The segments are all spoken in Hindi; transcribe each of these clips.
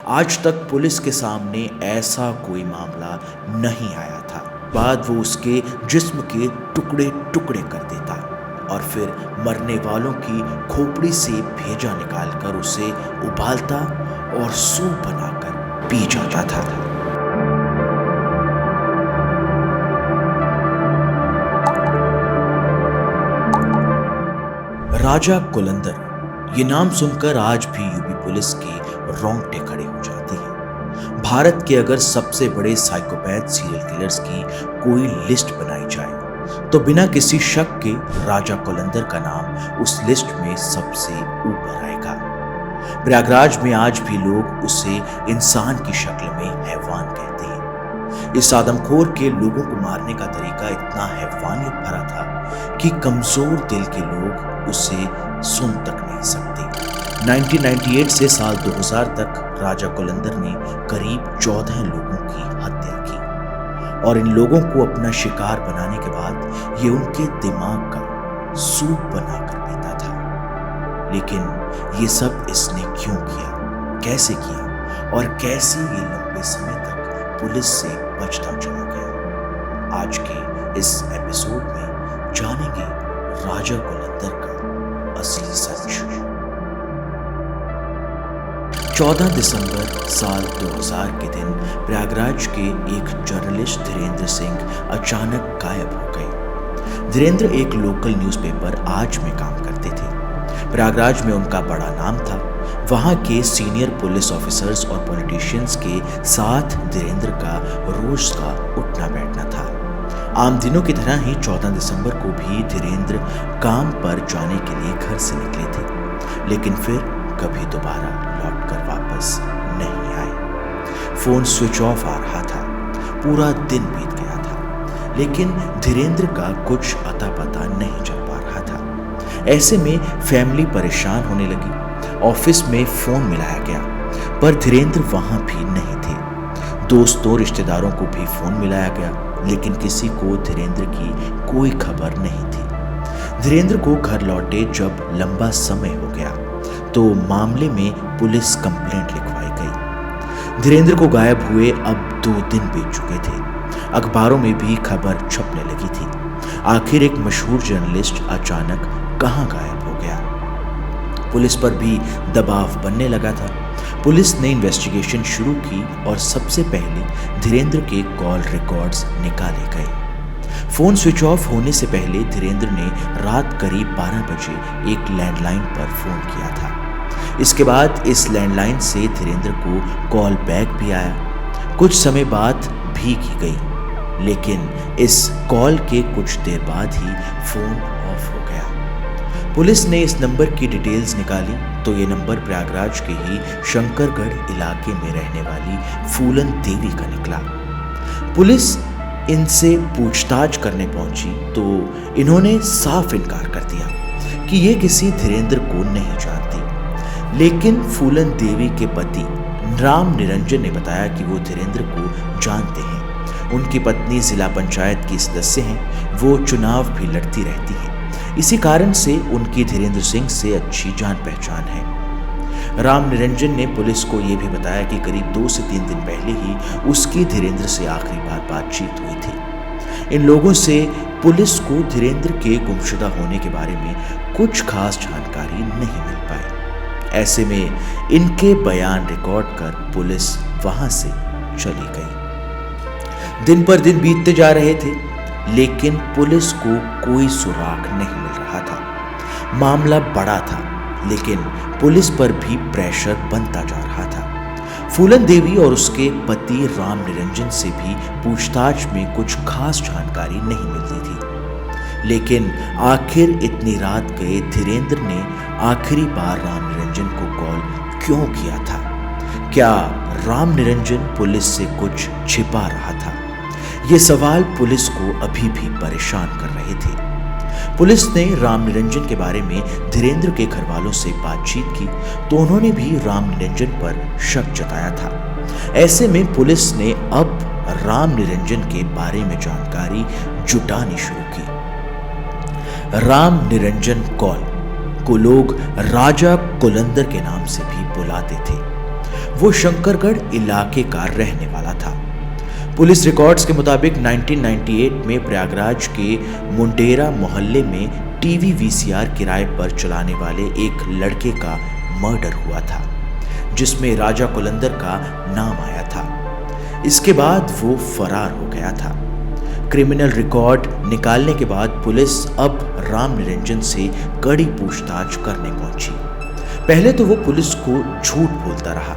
आज तक पुलिस के सामने ऐसा कोई मामला नहीं आया था। बाद वो उसके जिस्म के टुकड़े टुकड़े कर देता और फिर मरने वालों की खोपड़ी से भेजा निकालकर उसे उबालता और सूप बनाकर पी जाता था। राजा कुलंदर, ये नाम सुनकर आज भी यूपी पुलिस के रोंगटे खड़े हो जाते हैं। भारत के अगर सबसे बड़े साइकोपैथ सीरियल किलर्स की कोई लिस्ट बनाई जाए तो बिना किसी शक के राजा कुलंदर का नाम उस लिस्ट में सबसे ऊपर आएगा। प्रयागराज में आज भी लोग उसे इंसान की शक्ल में हैवान कहते हैं। इस आदमखोर के लोगों को मारने का तरीका इतना हैवानियत भरा था कि कमजोर दिल के लोग उसे सुन तक नहीं सकते। 1998 से साल 2000 तक राजा कुलंदर ने करीब 14 लोगों की हत्या की और इन लोगों को अपना शिकार बनाने के बाद ये उनके दिमाग का सूप बनाकर पीता था। लेकिन ये सब इसने क्यों किया, कैसे किया और कैसे ये लंबे समय तक पुलिस से बचता चला गया, आज के इस एपिसोड में जानेंगे राजा कुलंदर का असली सच। 14 दिसंबर साल 2000 के दिन प्रयागराज के एक जर्नलिस्ट धीरेंद्र सिंह अचानक गायब हो गए। धीरेंद्र एक लोकल न्यूज़पेपर आज में काम करते थे। प्रयागराज में उनका बड़ा नाम था। वहां के सीनियर पुलिस ऑफिसर्स और पॉलिटिशियंस के साथ धीरेंद्र का रोज का उठना बैठना था। आम दिनों की तरह ही 14 दिसंबर को भी धीरेंद्र काम पर जाने के लिए घर से निकले थे, लेकिन फिर कभी दोबारा लौटकर वापस नहीं आए। फोन स्विच ऑफ आ रहा था। पूरा दिन बीत गया था, लेकिन धीरेंद्र का कुछ अता पता नहीं चल पा रहा था। ऐसे में फैमिली परेशान होने लगी। ऑफिस में फोन मिलाया गया, पर धीरेंद्र वहां भी नहीं थे। दोस्तों रिश्तेदारों को भी फोन मिलाया गया, लेकिन किसी को धीरेंद्र की कोई खबर नहीं थी। धीरेंद्र को घर लौटे जब लंबा समय हो गया तो मामले में पुलिस कंप्लेंट लिखवाई गई। धीरेंद्र को गायब हुए अब 2 दिन बीत चुके थे। अखबारों में भी खबर छपने लगी थी। आखिर एक मशहूर जर्नलिस्ट अचानक कहां गायब हो गया? पुलिस पर भी दबाव बनने लगा था। पुलिस ने इन्वेस्टिगेशन शुरू की और सबसे पहले धीरेंद्र के कॉल रिकॉर्ड्स निकाले गए। फोन स्विच ऑफ होने से पहले धीरेंद्र ने रात करीब 12 बजे एक लैंडलाइन पर फोन किया था। इसके बाद इस लैंडलाइन से धीरेंद्र को कॉल बैक भी आया। कुछ समय बाद भी की गई, लेकिन इस कॉल के कुछ देर बाद ही फोन ऑफ हो गया। पुलिस ने इस नंबर की डिटेल्स निकाली तो ये नंबर प्रयागराज के ही शंकरगढ़ इलाके में रहने वाली फूलन देवी का निकला। पुलिस इनसे पूछताछ करने पहुंची तो इन्होंने साफ इनकार कर दिया कि ये किसी धीरेंद्र को नहीं जानती। लेकिन फूलन देवी के पति राम निरंजन ने बताया कि वो धीरेंद्र को जानते हैं। उनकी पत्नी जिला पंचायत की सदस्य हैं। वो चुनाव भी लड़ती रहती हैं। इसी कारण से उनकी धीरेंद्र सिंह से अच्छी जान पहचान है। राम निरंजन ने पुलिस को यह भी बताया कि करीब 2 से 3 दिन पहले ही उसकी धीरेंद्र से आखिरी बार बातचीत हुई थी। इन लोगों से पुलिस को धीरेंद्र के गुमशुदा होने के बारे में कुछ खास जानकारी नहीं मिल पाई। ऐसे में इनके बयान रिकॉर्ड कर पुलिस वहां से चली गई। दिन पर दिन बीतते जा रहे थे, लेकिन पुलिस को कोई सुराग नहीं मिल रहा था। मामला बड़ा था, लेकिन पुलिस पर भी प्रेशर बनता जा रहा था। फूलन देवी और उसके पति राम निरंजन से भी पूछताछ में कुछ खास जानकारी नहीं मिलती थी। लेकिन आखिर इतनी रात गए धीरेंद्र ने आखिरी बार राम निरंजन को कॉल क्यों किया था? क्या राम निरंजन पुलिस से कुछ छिपा रहा था? ये सवाल पुलिस को अभी भी परेशान कर रहे थे। पुलिस ने राम निरंजन के बारे में धीरेंद्र के घर वालों से बातचीत की तो उन्होंने भी राम निरंजन पर शक जताया था। ऐसे में पुलिस ने अब राम निरंजन के बारे में जानकारी जुटानी शुरू की। राम निरंजन कौल को लोग राजा कुलंदर के नाम से भी बुलाते थे। वो शंकरगढ़ इलाके का रहने वाला था। पुलिस रिकॉर्ड्स के मुताबिक 1998 में प्रयागराज के मुंडेरा मोहल्ले में टीवी वीसीआर किराए पर चलाने वाले एक लड़के का मर्डर हुआ था, जिसमें राजा कुलंदर का नाम आया था। इसके बाद वो फरार हो गया था। क्रिमिनल रिकॉर्ड निकालने के बाद पुलिस अब राम निरंजन से कड़ी पूछताछ करने पहुंची। पहले तो वो पुलिस को झूठ बोलता रहा,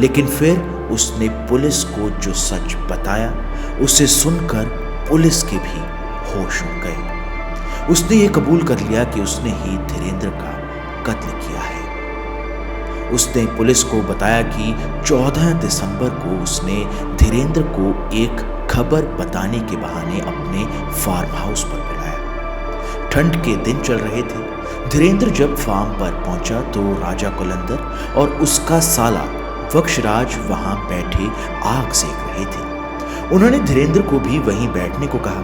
लेकिन फिर उसने पुलिस को जो सच बताया उसे सुनकर पुलिस के भी होश उड़ गए। उसने ये कबूल कर लिया कि उसने ही धीरेंद्र का कत्ल किया है। उसने पुलिस को बताया कि 14 दिसंबर को उसने धीरेंद्र को एक खबर बताने के बहाने अपने फार्म हाउस पर बुलाया। ठंड के दिन चल रहे थे। धीरेंद्र जब फार्म पर पहुंचा तो राजा कुलंदर और उसका साला वक्षराज वहां बैठे आग सेक रहे थे। उन्होंने धीरेंद्र को भी वहीं बैठने को कहा।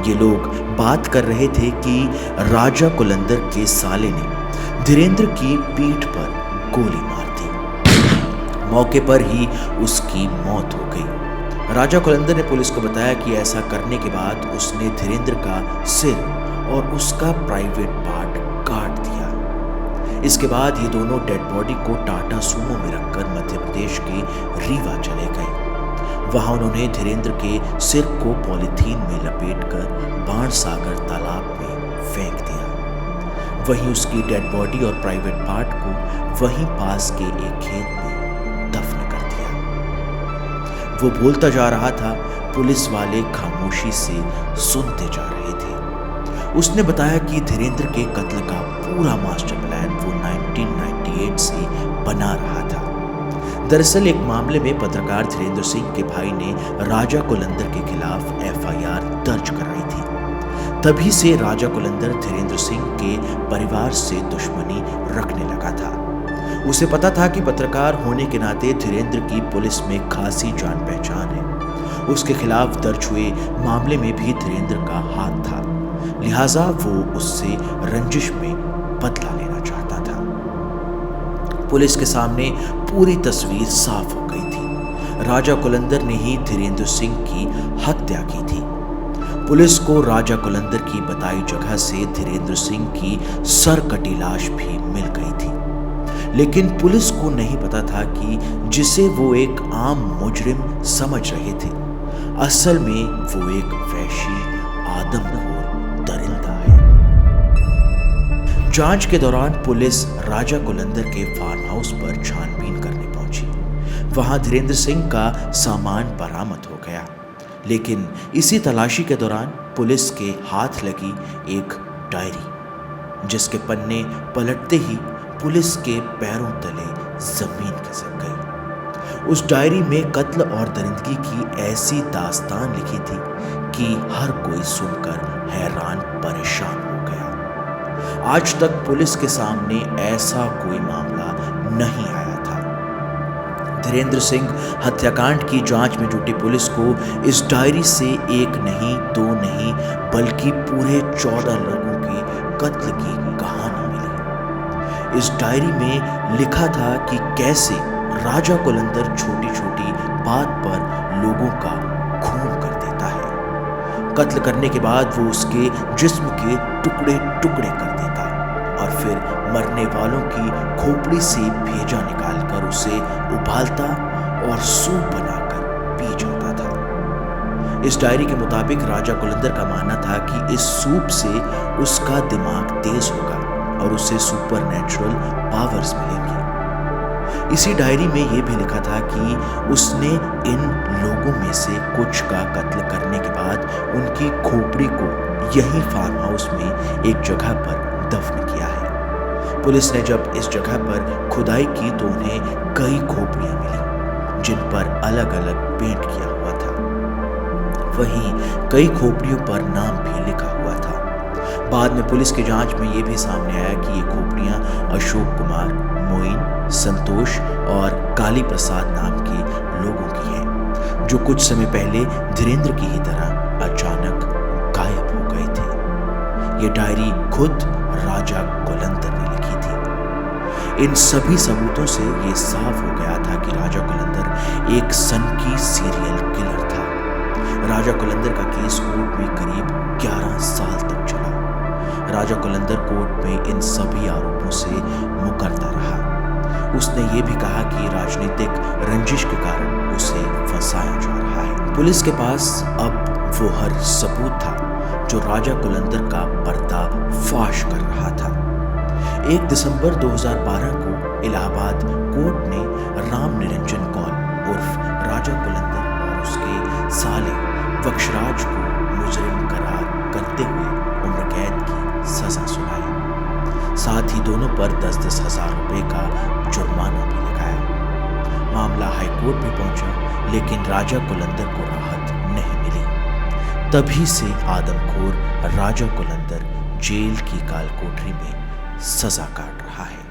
ये लोग बात कर रहे थे कि राजा कुलंदर के साले ने धीरेंद्र की पीठ पर गोली मार दी। मौके पर ही उसकी मौत हो गई। राजा कुलंदर ने पुलिस को बताया कि ऐसा करने के बाद उसने धीरेंद्र का सिर और उसका प्राइवेट पार्ट काट दिया। इसके बाद ये दोनों डेड बॉडी को टाटा सूमो में रखकर मध्य प्रदेश के रीवा चले गए। वहां उन्होंने धीरेंद्र के सिर को पॉलीथीन में लपेटकर बाणसागर तालाब में फेंक दिया। वहीं उसकी डेड बॉडी और प्राइवेट पार्ट को वहीं पास के एक खेत में दफन कर दिया। वो बोलता जा रहा था, पुलिस वाले खामोशी से सुनते जा रहे थे। उसने बताया कि धीरेंद्र के कत्ल का पूरा मास्टर प्लान वो 1998 से बना रहा था। दरअसल एक मामले में पत्रकार धीरेंद्र सिंह के भाई ने राजा कुलंदर के खिलाफ एफआईआर दर्ज कराई थी। तभी से राजा कुलंदर धीरेंद्र सिंह के परिवार से दुश्मनी रखने लगा था। उसे पता था कि पत्रकार होने के नाते धीरेंद्र की पुलिस में खासी जान पहचान है। उसके खिलाफ दर्ज हुए मामले में भी धीरेंद्र का हाथ था, लिहाजा वो उससे रंजिश में बदला लेना चाहता था। पुलिस के सामने पूरी तस्वीर साफ हो गई थी। राजा कुलंदर ने ही धीरेंद्र सिंह की हत्या की थी। पुलिस को राजा कुलंदर की बताई जगह से धीरेंद्र सिंह की सरकटी लाश भी मिल गई थी। लेकिन पुलिस को नहीं पता था कि जिसे वो एक आम मुजरिम समझ रहे थे, असल में वो एक वैशी आदमखोर दरिंदा है। जांच के दौरान पुलिस राजा कुलंदर के फार्म हाउस पर छानबीन करने पहुंची। वहां धीरेंद्र सिंह का सामान बरामद हो गया। लेकिन इसी तलाशी के दौरान पुलिस के हाथ लगी एक डायरी, जिसके पन्ने पलटते ही पुलिस के पैरों तले जमीन खिसक गई। उस डायरी में कत्ल और दरिंदगी की ऐसी दास्तान लिखी थी कि हर कोई सुनकर हैरान परेशान हो गया। आज तक पुलिस के सामने ऐसा कोई मामला नहीं आया था। धीरेंद्र सिंह हत्याकांड की जांच में जुटी पुलिस को इस डायरी से एक नहीं, दो नहीं, बल्कि पूरे 14 लोगों के कत्ल की कहानी मिली। इस डायरी में लिखा था कि कैसे राजा कुलंदर छोटी छोटी बात पर लोगों का खून कर देता है। कत्ल करने के बाद वो उसके जिस्म के टुकड़े टुकड़े कर देता और फिर मरने वालों की खोपड़ी से भेजा निकालकर उसे उबालता और सूप बनाकर पी जाता था। इस डायरी के मुताबिक राजा कुलंदर का मानना था कि इस सूप से उसका दिमाग तेज होगा और उसे सुपर नेचुरल पावर्स मिलेंगी। इसी डायरी में यह भी लिखा था कि उसने इन लोगों में से कुछ का कत्ल करने के बाद उनकी खोपड़ी को यही फार्म हाउस में एक जगह पर दफन किया है। पुलिस ने जब इस जगह पर खुदाई की तो उन्हें कई खोपड़ियां मिली, जिन पर अलग अलग पेंट किया हुआ था। वहीं कई खोपड़ियों पर नाम भी लिखा हुआ था। बाद में पुलिस की जांच में यह भी सामने आया कि ये खोपड़ियां अशोक कुमार, मोइन, संतोष और काली प्रसाद नाम के लोगों की हैं, जो कुछ समय पहले धीरेंद्र की ही तरह अचानक गायब हो गए थे। ये डायरी खुद राजा कुलंदर ने लिखी थी। इन सभी सबूतों से ये साफ हो गया था कि राजा कुलंदर एक सनकी सीरियल किलर था। राजा कुलंदर का केस कोर्ट में करीब 11 साल तक चला। राजा कुलंदर कोर्ट में इन सभी आरोपों से मुकरता रहा। उसने ये भी कहा कि राजनीतिक रंजिश के कारण उसे फंसाया जा रहा है। पुलिस के पास अब वो हर सबूत था जो राजा कुलंदर का पर्दाफाश कर रहा था। 1 दिसंबर 2012 को इलाहाबाद कोर्ट ने राम निरंजन कौल उर्फ राजा कुलंदर और उसके साले वक्षराज को मुजरिम करार करते हुए उम्र कैद की सजा सुनाई। साथ ही दोनों पर 10-10 हजार रुपए का जुर्माना भी लगाया। मामला हाईकोर्ट में पहुंचा, लेकिन राजा कुलंदर को राहत नहीं मिली। तभी से आदमखोर राजा कुलंदर जेल की काल कोठरी में सजा काट रहा है।